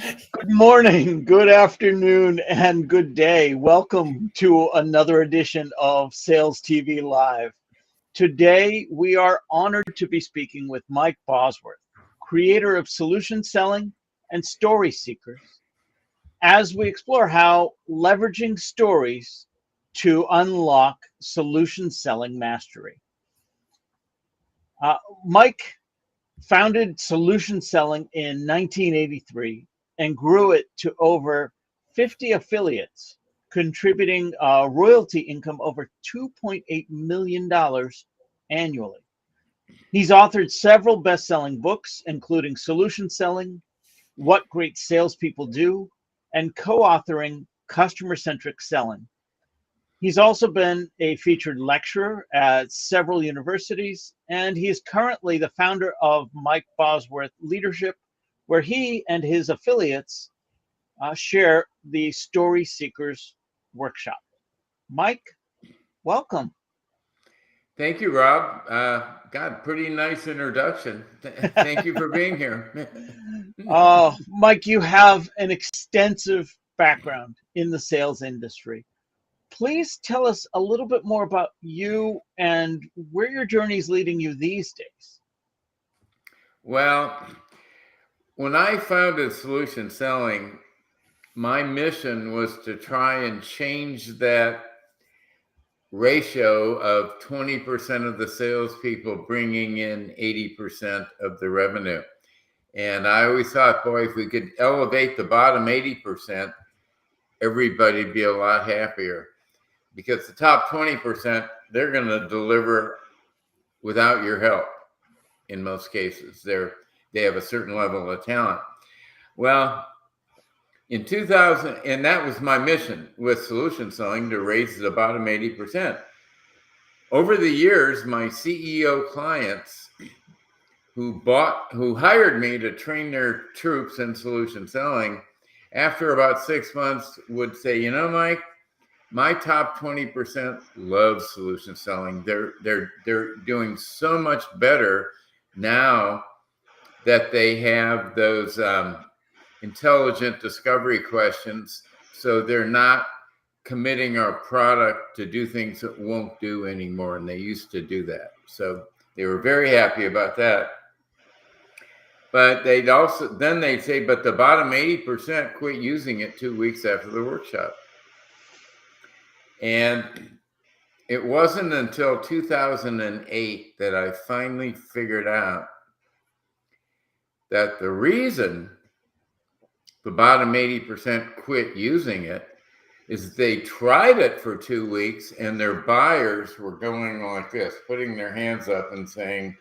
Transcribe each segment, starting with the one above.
Good morning, good afternoon, and good day. Welcome to another edition of Sales TV Live. Today, we are honored to be speaking with Mike Bosworth, creator of Solution Selling and Story Seekers, as we explore how leveraging stories to unlock solution selling mastery. Mike founded Solution Selling in 1983 and grew it to over 50 affiliates, contributing royalty income over $2.8 million annually. He's authored several best-selling books, including Solution Selling, What Great Salespeople Do, and co-authoring Customer-Centric Selling. He's also been a featured lecturer at several universities, and he is currently the founder of Mike Bosworth Leadership, where he and his affiliates share the Story Seekers Workshop. Mike, welcome. Thank you, Rob. God, pretty nice introduction. Thank you for being here. Mike, you have an extensive background in the sales industry. Please tell us a little bit more about you and where your journey is leading you these days. Well, when I founded Solution Selling, my mission was to try and change that ratio of 20% of the salespeople bringing in 80% of the revenue. And I always thought, boy, if we could elevate the bottom 80%, everybody'd be a lot happier. Because the top 20%, they're going to deliver without your help in most cases. They have a certain level of talent. Well, in 2000, and that was my mission with Solution Selling, to raise the bottom 80%. Over the years, my CEO clients who hired me to train their troops in Solution Selling, after about 6 months would say, you know, Mike, my top 20% love Solution Selling. They're doing so much better now that they have those intelligent discovery questions, so they're not committing our product to do things that won't do anymore, and they used to do that. So they were very happy about that. But they'd say, but the bottom 80% quit using it 2 weeks after the workshop. And it wasn't until 2008 that I finally figured out that the reason the bottom 80% quit using it is they tried it for 2 weeks and their buyers were going like this, putting their hands up and saying,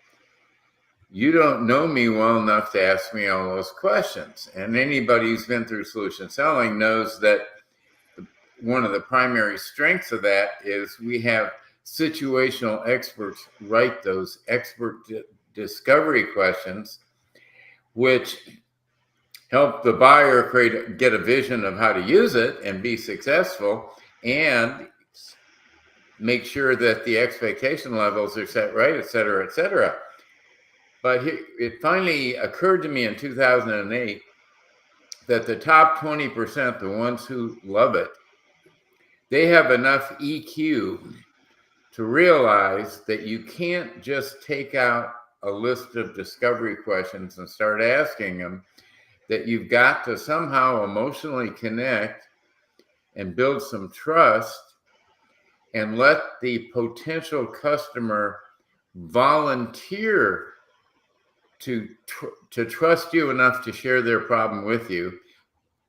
you don't know me well enough to ask me all those questions. And anybody who's been through Solution Selling knows that one of the primary strengths of that is we have situational experts write those expert discovery questions, which help the buyer get a vision of how to use it and be successful, and make sure that the expectation levels are set right, et cetera, et cetera. But it finally occurred to me in 2008 that the top 20%, the ones who love it, they have enough EQ to realize that you can't just take out a list of discovery questions and start asking them, that you've got to somehow emotionally connect and build some trust and let the potential customer volunteer to trust you enough to share their problem with you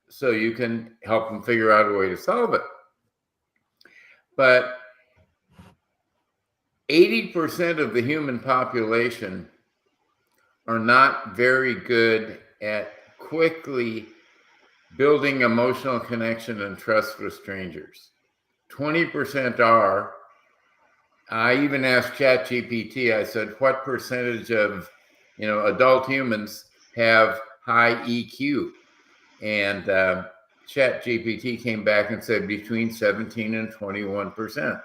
so you can help them figure out a way to solve it. But 80% of the human population are not very good at quickly building emotional connection and trust with strangers. 20% are. I even asked ChatGPT, I said, what percentage of adult humans have high EQ? And ChatGPT came back and said between 17 and 21%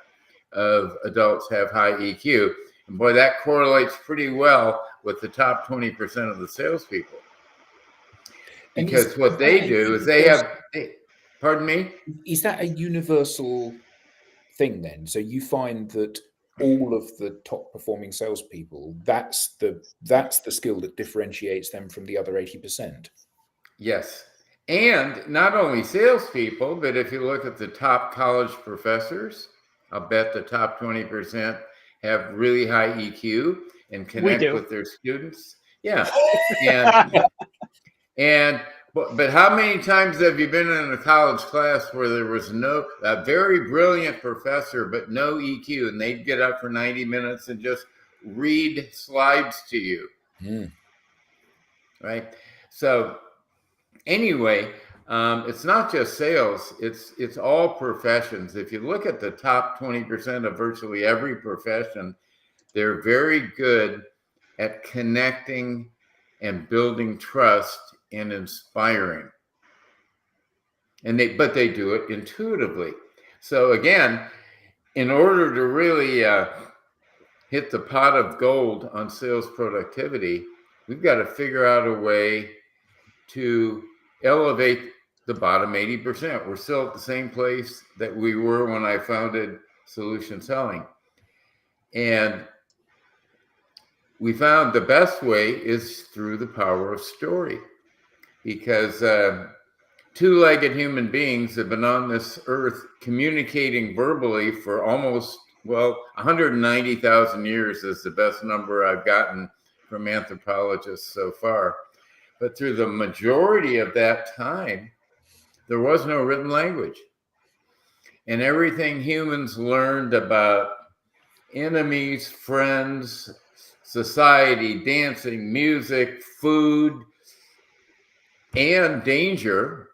of adults have high EQ. And boy, that correlates pretty well with the top 20% of the salespeople. Because what they do is they have, pardon me? Is that a universal thing then? So you find that all of the top performing salespeople, that's the skill that differentiates them from the other 80%. Yes. And not only salespeople, but if you look at the top college professors, I'll bet the top 20% have really high EQ and connect with their students. Yeah. But how many times have you been in a college class where there was a very brilliant professor, but no EQ, and they'd get up for 90 minutes and just read slides to you? Right. So anyway, it's not just sales, it's all professions. If you look at the top 20% of virtually every profession, they're very good at connecting and building trust and inspiring. But they do it intuitively. So again, in order to really hit the pot of gold on sales productivity, we've got to figure out a way to elevate the bottom 80%. We're still at the same place that we were when I founded Solution Selling. And we found the best way is through the power of story, because two-legged human beings have been on this earth communicating verbally for almost, 190,000 years is the best number I've gotten from anthropologists so far. But through the majority of that time, there was no written language. And everything humans learned about enemies, friends, society, dancing, music, food, and danger.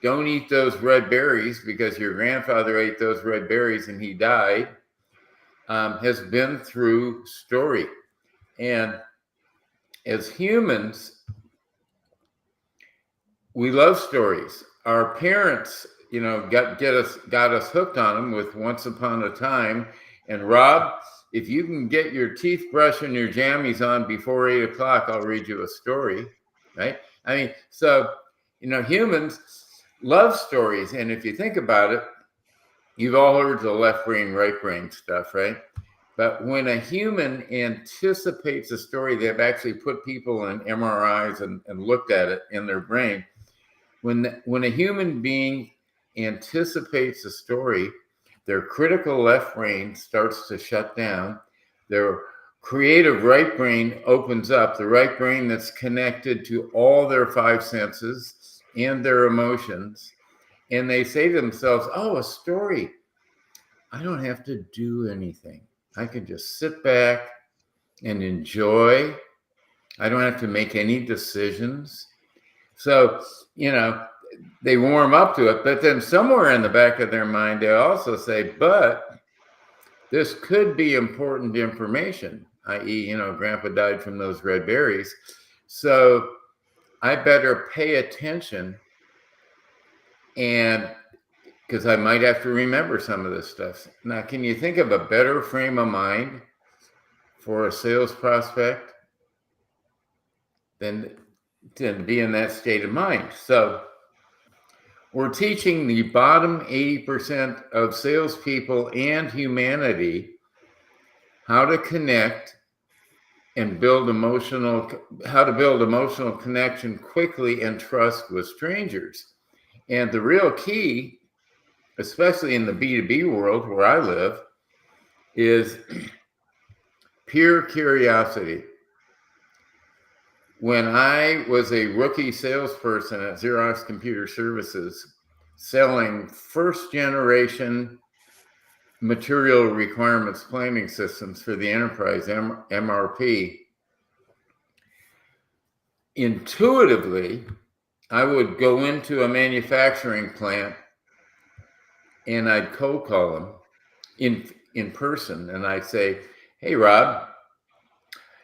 Don't eat those red berries because your grandfather ate those red berries and he died, has been through story. And as humans, we love stories. Our parents, got us hooked on them with Once Upon a Time. And Rob, if you can get your teeth brushed and your jammies on before 8 o'clock, I'll read you a story, right? I mean, so, humans love stories. And if you think about it, you've all heard the left brain, right brain stuff, right? But when a human anticipates a story, they've actually put people in MRIs and looked at it in their brain. When a human being anticipates a story, their critical left brain starts to shut down. Their creative right brain opens up, the right brain that's connected to all their 5 senses and their emotions. And they say to themselves, oh, a story. I don't have to do anything. I can just sit back and enjoy. I don't have to make any decisions. So, they warm up to it, but then somewhere in the back of their mind, they also say, but this could be important information, i.e., grandpa died from those red berries. So I better pay attention, and because I might have to remember some of this stuff. Now, can you think of a better frame of mind for a sales prospect than to be in that state of mind? So we're teaching the bottom 80% of salespeople and humanity how to connect and how to build emotional connection quickly and trust with strangers. And the real key, especially in the B2B world where I live, is pure curiosity. When I was a rookie salesperson at Xerox Computer Services, selling first generation material requirements planning systems for the enterprise, MRP, intuitively, I would go into a manufacturing plant and I'd cold call them in person, and I'd say, hey, Rob,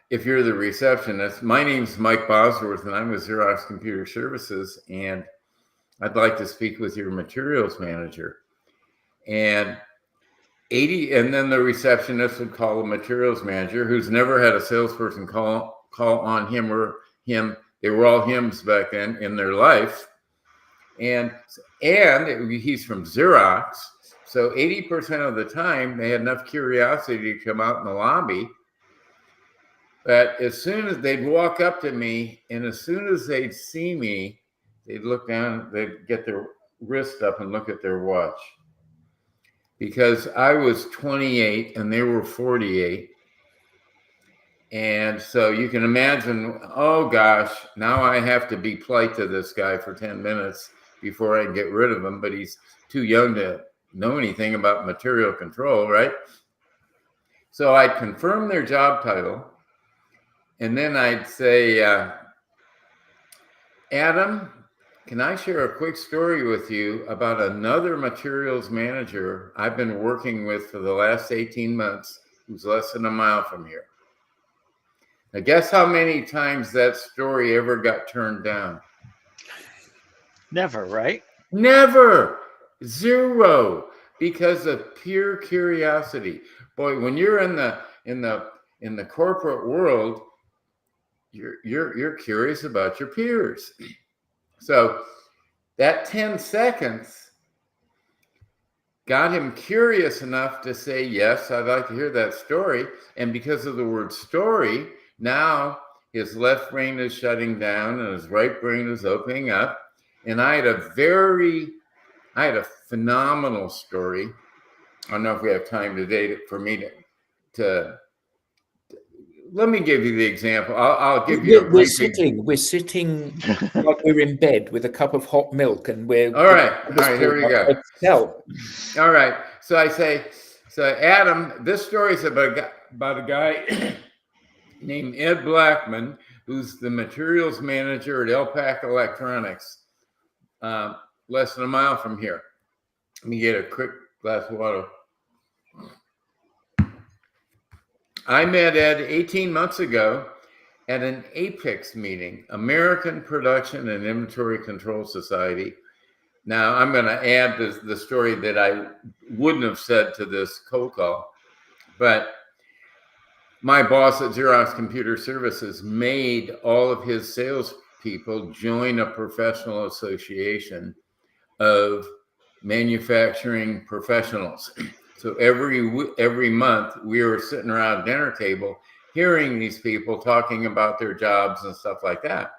if you're the receptionist, my name's Mike Bosworth, and I'm with Xerox Computer Services, and I'd like to speak with your materials manager. And then the receptionist would call the materials manager, who's never had a salesperson call on him They were all hymns back then in their life. And he's from Xerox. So 80% of the time, they had enough curiosity to come out in the lobby. But as soon as they'd walk up to me, and as soon as they'd see me, they'd look down, they'd get their wrist up and look at their watch. Because I was 28 and they were 48. And so you can imagine, oh gosh, now I have to be polite to this guy for 10 minutes before I can get rid of him, but he's too young to know anything about material control, right? So I'd confirm their job title, and then I'd say, Adam, can I share a quick story with you about another materials manager I've been working with for the last 18 months who's less than a mile from here? Now, guess how many times that story ever got turned down? Never, right? Never. Zero. Because of pure curiosity. Boy, when you're in the corporate world, you're curious about your peers. So that 10 seconds got him curious enough to say, yes, I'd like to hear that story. And because of the word story, now his left brain is shutting down and his right brain is opening up. And I had a phenomenal story. I don't know if we have time today for me to let me give you the example. I'll give you We're sitting like we're in bed with a cup of hot milk, and we're all right. Here we go. Tell. All right. So I say, Adam, this story is about a guy named Ed Blackman, who's the materials manager at Elpac Electronics, less than a mile from here. Let me get a quick glass of water. I met Ed 18 months ago at an APIX meeting, American Production and Inventory Control Society. Now, I'm going to add the story that I wouldn't have said to this cold call, but my boss at Xerox Computer Services made all of his salespeople join a professional association of manufacturing professionals. So every month we were sitting around a dinner table hearing these people talking about their jobs and stuff like that.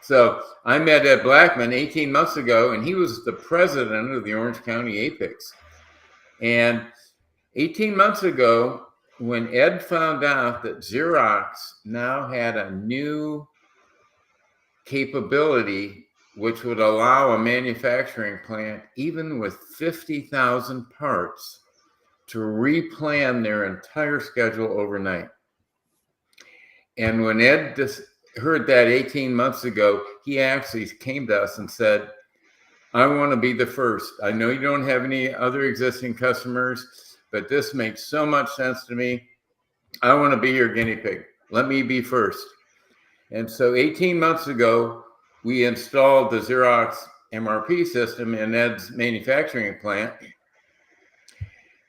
So I met Ed Blackman 18 months ago, and he was the president of the Orange County APIX. And 18 months ago, when Ed found out that Xerox now had a new capability which would allow a manufacturing plant, even with 50,000 parts, to replan their entire schedule overnight. And when Ed heard that 18 months ago, he actually came to us and said, I want to be the first. I know you don't have any other existing customers, but this makes so much sense to me. I want to be your guinea pig. Let me be first. And so 18 months ago, we installed the Xerox MRP system in Ed's manufacturing plant.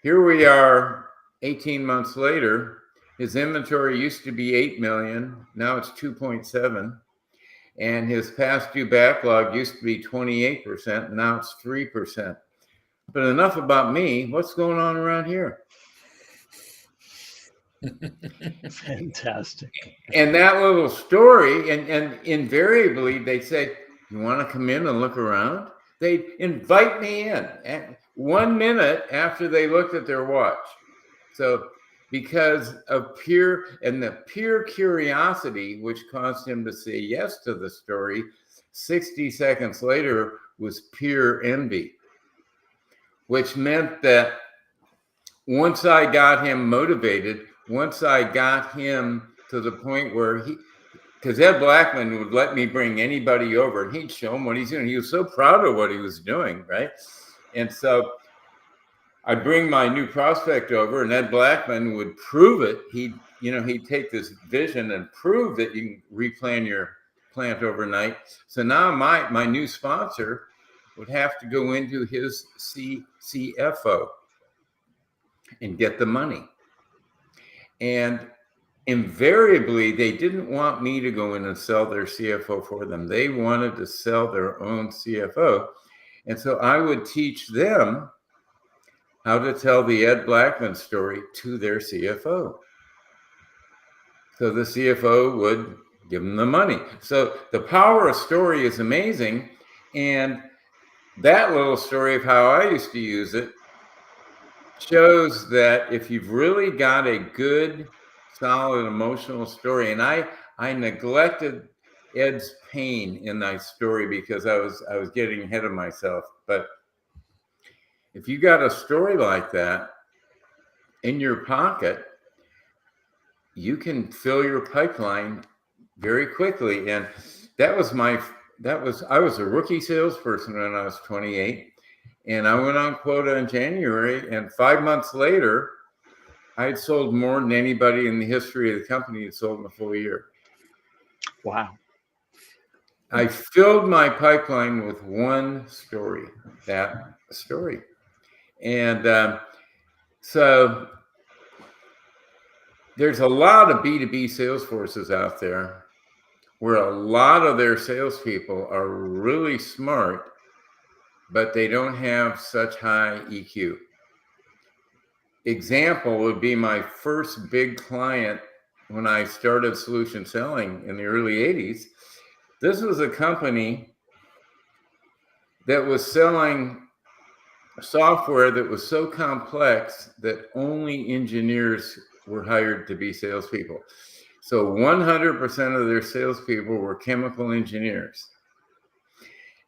Here we are 18 months later. His inventory used to be 8 million. Now it's 2.7. And his past due backlog used to be 28%. Now it's 3%. But enough about me. What's going on around here? Fantastic. And that little story, and invariably they say, you want to come in and look around? They invite me in 1 minute after they looked at their watch. So because of the pure curiosity, which caused him to say yes to the story, 60 seconds later was pure envy, which meant that once I got him motivated, once I got him to the point where because Ed Blackman would let me bring anybody over and he'd show him what he's doing. He was so proud of what he was doing, right? And so I'd bring my new prospect over and Ed Blackman would prove it. He'd take this vision and prove that you can replan your plant overnight. So now my new sponsor would have to go into his CFO and get the money. And invariably, they didn't want me to go in and sell their CFO for them. They wanted to sell their own CFO. And so I would teach them how to tell the Ed Blackman story to their CFO. So the CFO would give them the money. So the power of story is amazing. And that little story of how I used to use it shows that if you've really got a good, solid emotional story, and I neglected Ed's pain in that story because I was getting ahead of myself. But if you got a story like that in your pocket, you can fill your pipeline very quickly. And I was a rookie salesperson when I was 28, and I went on quota in January, and 5 months later, I had sold more than anybody in the history of the company had sold in a full year. Wow. I filled my pipeline with one story, that story. And so there's a lot of B2B sales forces out there where a lot of their salespeople are really smart, but they don't have such high EQ. Example would be my first big client when I started solution selling in the early 80s. This was a company that was selling software that was so complex that only engineers were hired to be salespeople. So 100% of their salespeople were chemical engineers.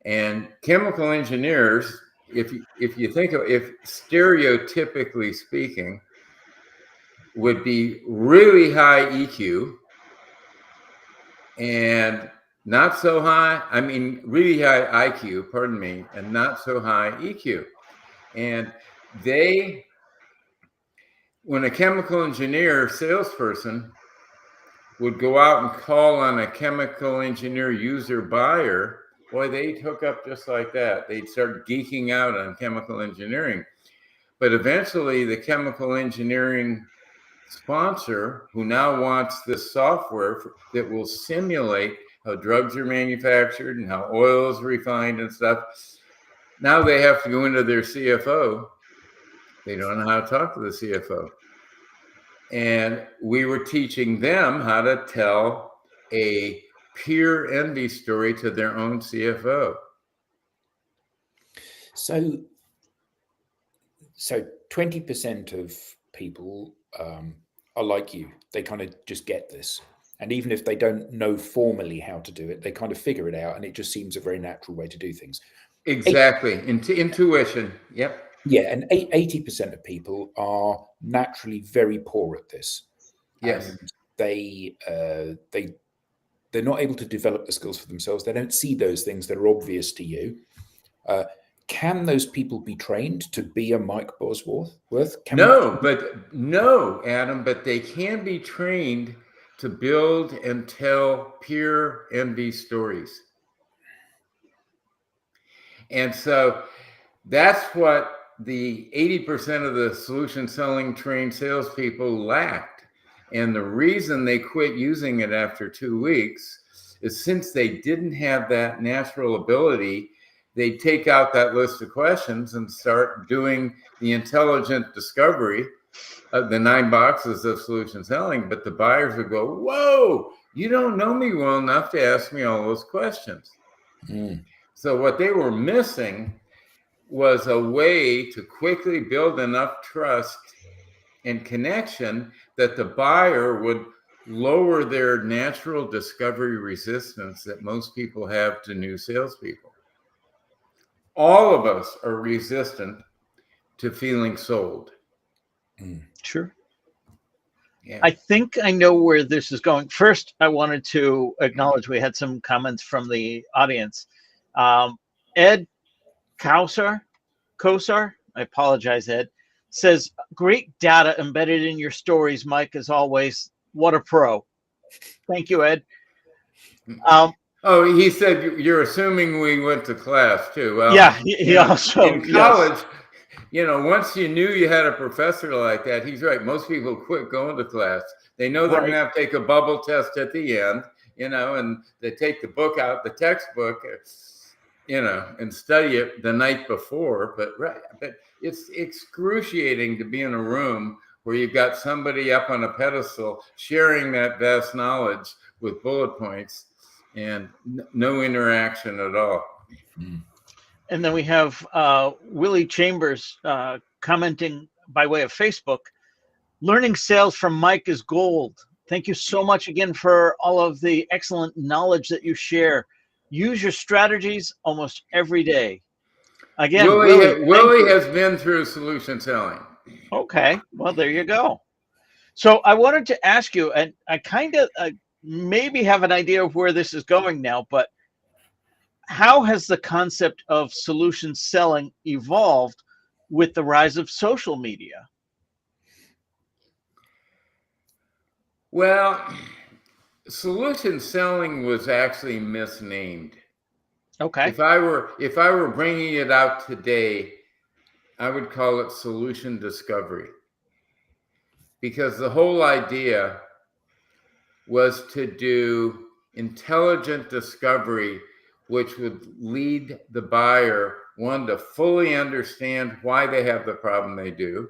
And chemical engineers, if you think of, if stereotypically speaking, would be really high EQ and not so high, really high IQ, pardon me, and not so high EQ. And when a chemical engineer salesperson would go out and call on a chemical engineer user buyer, boy, they'd hook up just like that. They'd start geeking out on chemical engineering. But eventually the chemical engineering sponsor, who now wants this software that will simulate how drugs are manufactured and how oil is refined and stuff, now they have to go into their CFO. They don't know how to talk to the CFO. And we were teaching them how to tell a peer envy story to their own CFO. So 20% of people are like you. They kind of just get this. And even if they don't know formally how to do it, they kind of figure it out, and it just seems a very natural way to do things. Exactly. Intuition. Yep. Yeah, and 80% of people are naturally very poor at this. Yes. And they're not able to develop the skills for themselves. They don't see those things that are obvious to you. Can those people be trained to be a Mike Bosworth? No, Adam, but they can be trained to build and tell peer envy stories. And so that's what the 80% of the solution selling trained salespeople lacked. And the reason they quit using it after 2 weeks is since they didn't have that natural ability, they take out that list of questions and start doing the intelligent discovery of the 9 boxes of solution selling. But the buyers would go, whoa, you don't know me well enough to ask me all those questions. So what they were missing was a way to quickly build enough trust and connection that the buyer would lower their natural discovery resistance that most people have to new salespeople. All of us are resistant to feeling sold. Sure. Yeah. I think I know where this is going. First, I wanted to acknowledge we had some comments from the audience. Ed Kosar, I apologize, Ed, says, great data embedded in your stories, Mike, as always. What a pro. Thank you, Ed. He said you're assuming we went to class too. Well, yeah, he also in college, once you knew you had a professor like that, he's right. Most people quit going to class. They know they're going to have to take a bubble test at the end, and they take the book out, the textbook, and study it the night before. But it's excruciating to be in a room where you've got somebody up on a pedestal sharing that vast knowledge with bullet points and no interaction at all. And then we have Willie Chambers commenting by way of Facebook, learning sales from Mike is gold. Thank you so much again for all of the excellent knowledge that you share. Use your strategies almost every day. Again, Willie has been through solution selling. Okay, well, there you go. So I wanted to ask you, and I kind of maybe have an idea of where this is going now, but how has the concept of solution selling evolved with the rise of social media? Well, solution selling was actually misnamed. Okay. If I were bringing it out today, I would call it solution discovery, because the whole idea was to do intelligent discovery, which would lead the buyer, one, to fully understand why they have the problem they do.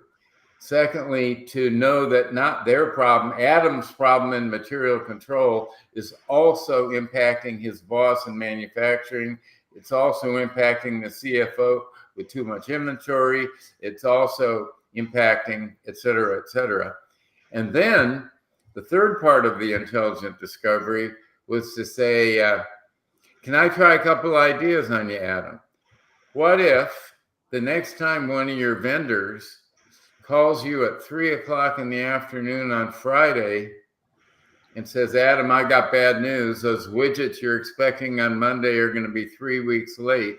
Secondly, to know that not their problem, Adam's problem in material control, is also impacting his boss in manufacturing. It's also impacting the CFO with too much inventory. It's also impacting, et cetera, et cetera. And then the third part of the intelligent discovery was to say, can I try a couple ideas on you, Adam? What if the next time one of your vendors calls you at 3 o'clock in the afternoon on Friday and says, Adam, I got bad news. Those widgets you're expecting on Monday are going to be 3 weeks late.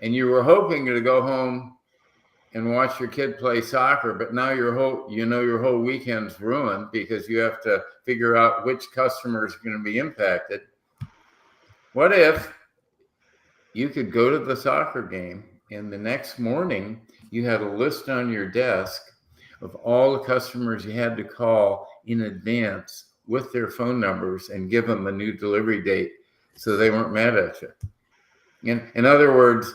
And you were hoping to go home and watch your kid play soccer, but now your whole weekend's ruined because you have to figure out which customers are going to be impacted. What if you could go to the soccer game and the next morning you had a list on your desk of all the customers you had to call in advance with their phone numbers and give them a new delivery date so they weren't mad at you? In other words,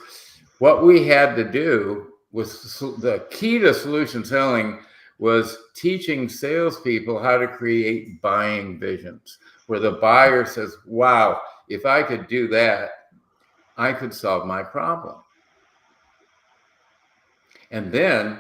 what we had to do was the key to solution selling was teaching salespeople how to create buying visions, where the buyer says, wow, if I could do that, I could solve my problem. And then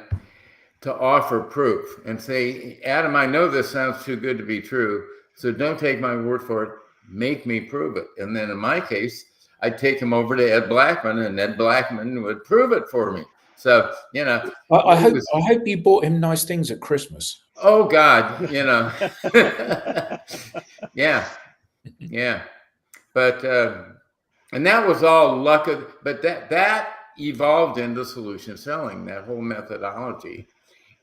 to offer proof and say, Adam, I know this sounds too good to be true, so don't take my word for it, make me prove it. And then in my case, I'd take him over to Ed Blackman, and Ed Blackman would prove it for me. So, I hope you bought him nice things at Christmas. Oh God, yeah. But and that was all luck of, but that evolved into solution selling, that whole methodology.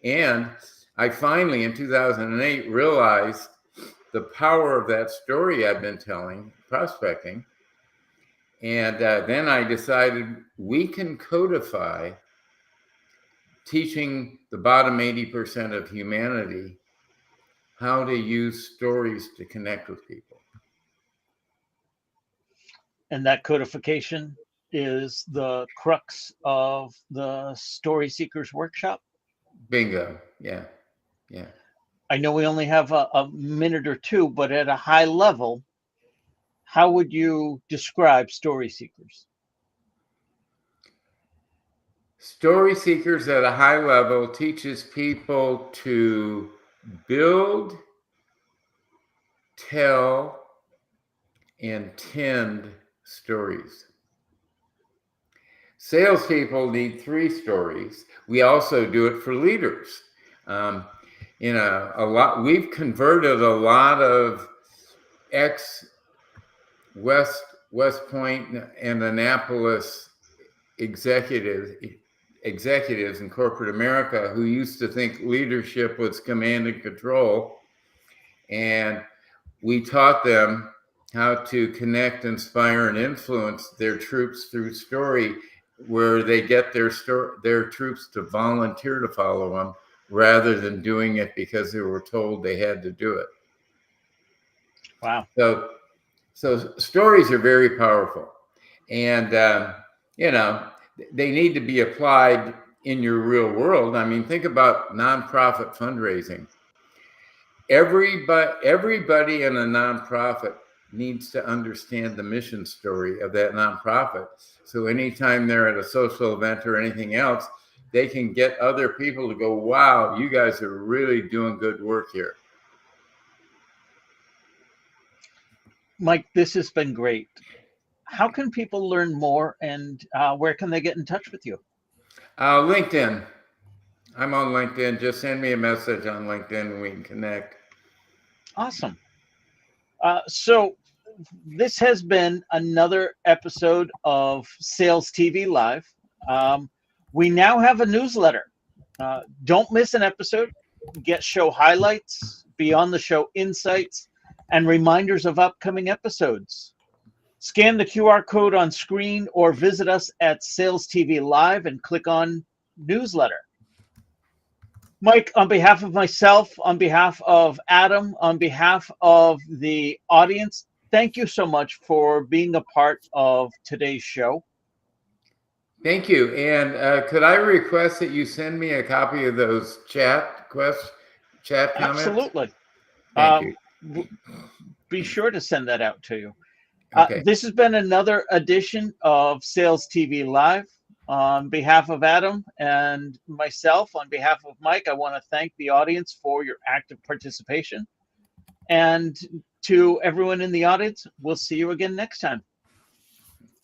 And I finally, in 2008, realized the power of that story I've been telling, prospecting. And then I decided we can codify teaching the bottom 80% of humanity how to use stories to connect with people. And that codification is the crux of the Story Seekers Workshop? Bingo. Yeah. I know we only have a minute or two, but at a high level, how would you describe Story Seekers? Story Seekers at a high level teaches people to build, tell, and tend stories. Salespeople need 3 stories. We also do it for leaders. We've converted a lot of ex-West Point and Annapolis executives in corporate America who used to think leadership was command and control. And we taught them how to connect, inspire, and influence their troops through story. where they get their troops to volunteer to follow them rather than doing it because they were told they had to do it. Wow. So stories are very powerful, and you know, they need to be applied in your real world. I mean, think about nonprofit fundraising. Everybody in a nonprofit needs to understand the mission story of that nonprofit. So anytime they're at a social event or anything else, they can get other people to go, wow, you guys are really doing good work here. Mike, this has been great. How can people learn more, and where can they get in touch with you? LinkedIn. I'm on LinkedIn. Just send me a message on LinkedIn and we can connect. Awesome. So this has been another episode of Sales TV Live. We now have a newsletter. Don't miss an episode. Get show highlights, beyond the show insights, and reminders of upcoming episodes. Scan the QR code on screen or visit us at SalesTV.live and click on newsletter. Mike, on behalf of myself, on behalf of Adam, on behalf of the audience, thank you so much for being a part of today's show. Thank you. And could I request that you send me a copy of those chat comments? Absolutely. Thank you. Be sure to send that out to you. Okay. This has been another edition of Sales TV Live. On behalf of Adam and myself, on behalf of Mike, I want to thank the audience for your active participation. And to everyone in the audience, we'll see you again next time.